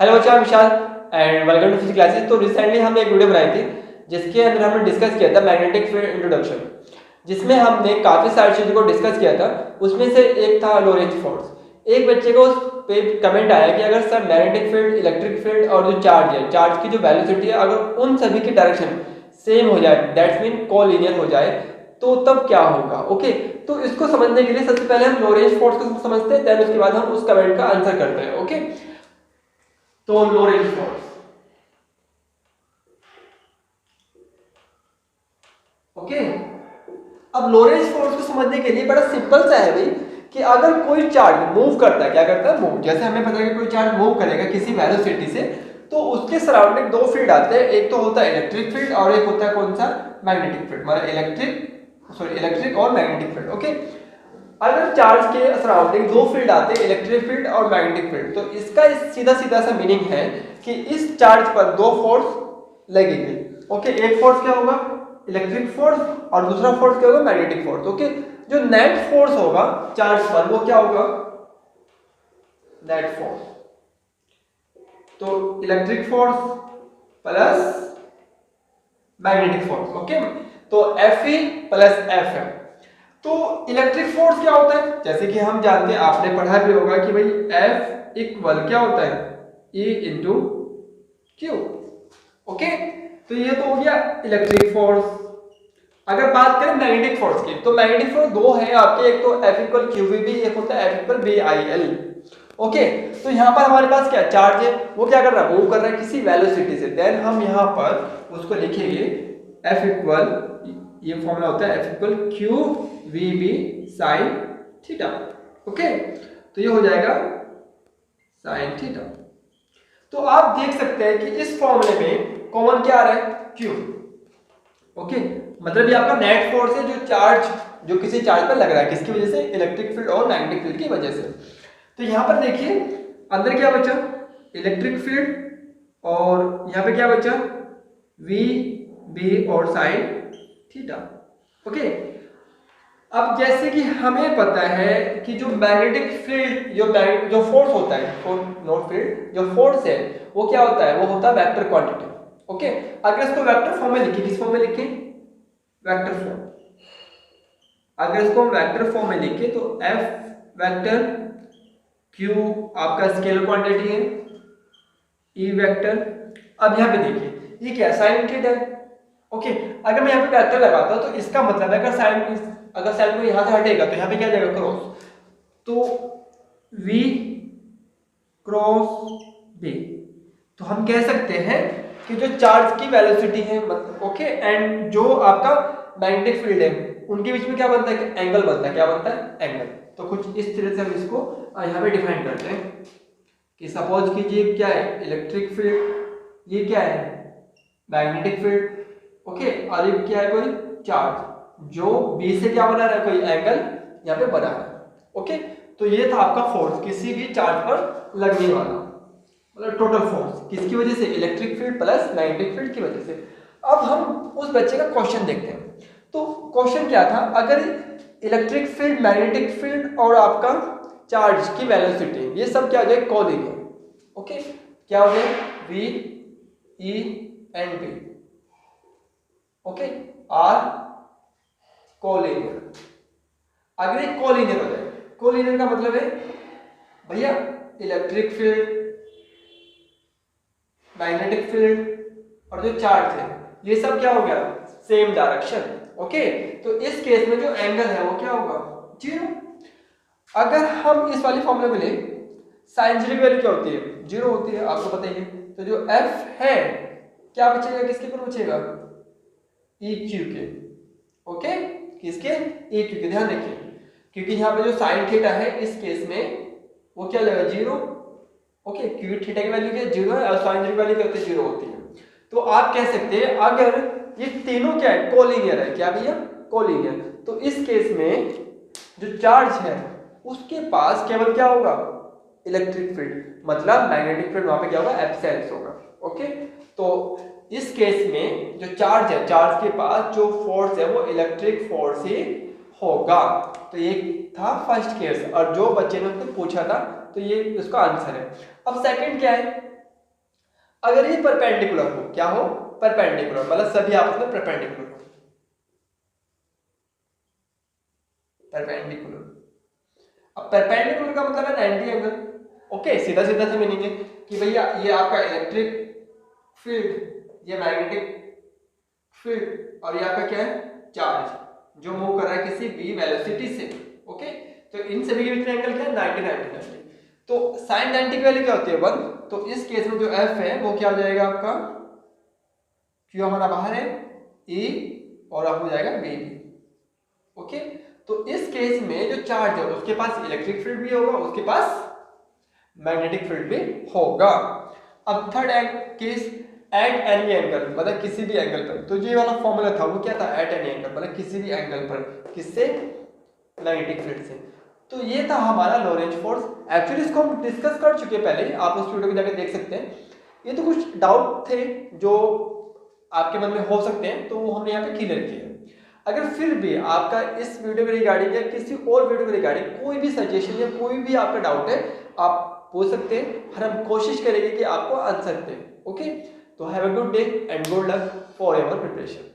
Hello बच्चा, मैं Vishal and welcome to physics classes. तो रिसेंटली हमने एक वीडियो बनाई थी जिसके अंदर हमने डिस्कस किया था मैग्नेटिक फील्ड इंट्रोडक्शन, जिसमें हमने काफी सारी चीजों को डिस्कस किया था। उसमें से एक था लोरेंज फोर्स। एक बच्चे को उस पे कमेंट आया कि अगर sir magnetic field, electric field और जो चार्ज है, चार्ज की जो वेलोसिटी है, अगर उन सभी की डायरेक्शन सेम हो जाए, दैट्स मीन कोलिनियर हो जाए, तो तब क्या होगा। ओके, तो इसको समझने के लिए सबसे पहले हम लोरेंज फोर्स को समझते हैं, देन उसके बाद हम उस कमेंट का आंसर करते हैं। ओके, तो लोरेंज फोर्स। ओके, अब लोरेंज फोर्स को समझने के लिए बड़ा सिंपल सा है भाई कि अगर कोई चार्ज मूव करता है, क्या करता है, मूव। जैसे हमें पता है कि कोई चार्ज मूव करेगा किसी वेलोसिटी से, तो उसके सराउंडिंग दो फील्ड आते हैं। एक तो होता है इलेक्ट्रिक फील्ड और एक होता है कौन सा, मैग्नेटिक फील्ड। मतलब इलेक्ट्रिक और मैग्नेटिक फील्ड। ओके, अगर चार्ज के सराउंडिंग दो फील्ड आते हैं, इलेक्ट्रिक फील्ड और मैग्नेटिक फील्ड, तो इसका सीधा सीधा सा मीनिंग है कि इस चार्ज पर दो फोर्स लगेंगे। ओके, एक फोर्स क्या होगा, इलेक्ट्रिक फोर्स, और दूसरा फोर्स क्या होगा, मैग्नेटिक फोर्स। ओके, जो नेट फोर्स होगा चार्ज पर वो क्या होगा, नेट फोर्स। तो electric force plus magnetic force. Okay, तो Fe प्लस Fm। तो इलेक्ट्रिक फोर्स क्या होता है, जैसे कि हम जानते हैं, आपने पढ़ा भी होगा कि भाई F इक्वल क्या होता है, E इंटू क्यू। ओके, तो ये तो हो गया इलेक्ट्रिक फोर्स। अगर बात करें मैग्नेटिक फोर्स की, तो मैग्नेटिक फोर्स दो है आपके, एक तो F इक्वल QVB, एक होता है F इक्वल BIL। ओके, तो यहाँ पर हमारे पास क्या चार्ज है, वो क्या कर रहा है, मूव कर रहा है किसी वेलोसिटी से। देन हम यहाँ पर उसको लिखेंगे F इक्वल, ये फॉर्मूला होता है F equal QVB sine theta. Okay, तो ये हो जाएगा साइन थीटा। तो आप देख सकते हैं कि इस फॉर्मूले में कॉमन क्या आ रहा है, Q। ओके, मतलब ये आपका नेट फोर्स है जो चार्ज, जो किसी चार्ज पर लग रहा है, किसकी वजह से, इलेक्ट्रिक फील्ड और मैग्नेटिक फील्ड की वजह से। तो यहाँ पर देखिए अंदर क्या बचा, इलेक्ट्रिक फील्ड, और यहाँ पे क्या बचा, V B और साइन थीटा। ओके, अब जैसे कि हमें पता है कि जो मैग्नेटिक फील्ड, जो फोर्स होता है, नॉट फील्ड, जो फोर्स है वो क्या होता है, वो होता है वेक्टर क्वांटिटी। ओके, अगर इसको वेक्टर फॉर्म में लिखे, किस फॉर्म में लिखे, वेक्टर फॉर्म। अगर इसको हम वेक्टर फॉर्म में लिखे तो F वेक्टर, Q आपका स्केलर क्वांटिटी है, E वेक्टर। अब यहाँ पे देखिए ये क्या, साइन थीटा है। ओके, अगर मैं यहाँ पे वेक्टर लगाता हूँ तो इसका मतलब है अगर साइन को यहाँ से हटेगा तो यहाँ पे क्या जाएगा, क्रॉस। तो V क्रॉस B, तो हम कह सकते हैं कि जो चार्ज की वेलोसिटी है, मतलब ओके, एंड जो आपका मैग्नेटिक फील्ड है, उनके बीच में क्या बनता है, एंगल बनता है। क्या बनता है, एंगल। तो कुछ इस तरह से हम इसको यहाँ पे डिफाइन करते हैं कि सपोज कीजिए क्या है, इलेक्ट्रिक फील्ड, ये क्या है, मैग्नेटिक फील्ड। ओके, और ये क्या है, कोई चार्ज जो बी से क्या बना रहा है, कोई एंगल यहाँ पे बना रहा है। ओके, तो ये था आपका फोर्स किसी भी चार्ज पर लगने वाला, मतलब टोटल फोर्स किसकी वजह से, electric field plus magnetic field की वजह से। अब हम उस बच्चे का क्वेश्चन देखते हैं। तो क्वेश्चन क्या था, अगर इलेक्ट्रिक फील्ड, मैग्नेटिक फील्ड और आपका चार्ज की वेलोसिटी, ये सब क्या हो जाए, कोलिनियर। ओके, क्या हो गया, V E and B, okay, are collinear. अगर एक कोलिनियर हो जाए, कोलिनियर का मतलब है भैया इलेक्ट्रिक फील्ड, मैग्नेटिक फील्ड और जो चार्ज है, ये सब क्या हो गया, सेम डायरेक्शन। ओके, तो इस केस में जो एंगल है वो क्या होगा, जीरो। अगर हम इस वाली फॉर्मूले में ले, साइन जीरो की वैल्यू क्या होती है, जीरो होती है, आपको पता ही है। तो जो F है क्या बचेगा, किसके ऊपर बचेगा, EQ के। ओके, किसके, EQ के। ध्यान रखिए क्योंकि यहाँ पे जो साइन थीटा है इस केस में वो क्या लगेगा, जीरो। ओके, क्योंकि थीटा की वैल्यू क्या, जीरो है, और साइन की वैल्यू क्या होती है, जीरो होती है। तो आप कह सकते हैं अगर ये तीनों क्या है, कोलिनियर है, क्या भैया, कोलिनियर, तो इस केस में जो चार्ज है उसके पास केवल क्या होगा, इलेक्ट्रिक फील्ड, मतलब मैग्नेटिक फील्ड वहां पे क्या होगा, एब्सेंस होगा। ओके, तो इस केस में जो चार्ज है, चार्ज के पास जो फोर्स है वो इलेक्ट्रिक फोर्स ही होगा। तो ये था फर्स्ट केस, और जो बच्चे ने उसको पूछा था तो ये उसका आंसर है। अब सेकंड क्या है, अगर ये परपेंडिकुलर हो, क्या हो, परपेंडिकुलर, मतलब सभी आपस में परपेंडिकुलर हो, परपेंडिकुलर। अब परपेंडिकुलर का मतलब है 90 एंगल। ओके, सीधा सीधा सा मीनिंग है कि भैया ये आपका इलेक्ट्रिक फील्ड, ये मैग्नेटिक फील्ड, और ये आपका क्या है, चार्ज जो मूव कर रहा है किसी भी वेलोसिटी से। ओके, तो इन सभी के बीच में एंगल क्या है, 90 90 90। तो साइन 90 की वैल्यू क्या होती है, 1। तो इस केस में जो एफ है वो क्या हो जाएगा आपका, क्यू हमारा बाहर है, ई और आप हो जाएगा बी। ओके, तो इस केस में जो चार्ज है उसके पास इलेक्ट्रिक फील्ड भी होगा, उसके पास मैग्नेटिक फील्ड भी होगा। अब third case, at any angle, मतलब किसी भी एंगल पर। तो जो ये वाला फॉर्मूला था वो क्या था, एट एनी एंगल, मतलब किसी भी एंगल पर, किससे, मैग्नेटिक फील्ड से। तो ये था हमारा लोरेंज फोर्स। एक्चुअली इसको हम डिस्कस कर चुके पहले, आप उस वीडियो को जाकर देख सकते हैं। ये तो कुछ डाउट थे जो आपके मन में हो सकते हैं, तो वो हमने यहाँ पे क्लियर किया। अगर फिर भी आपका इस वीडियो के रिगार्डिंग या किसी और वीडियो के रिगार्डिंग कोई भी सजेशन या कोई भी आपका डाउट है, आप पूछ सकते हैं, और हम कोशिश करेंगे कि आपको आंसर दें। ओके, तो have a good day and good luck for your preparation.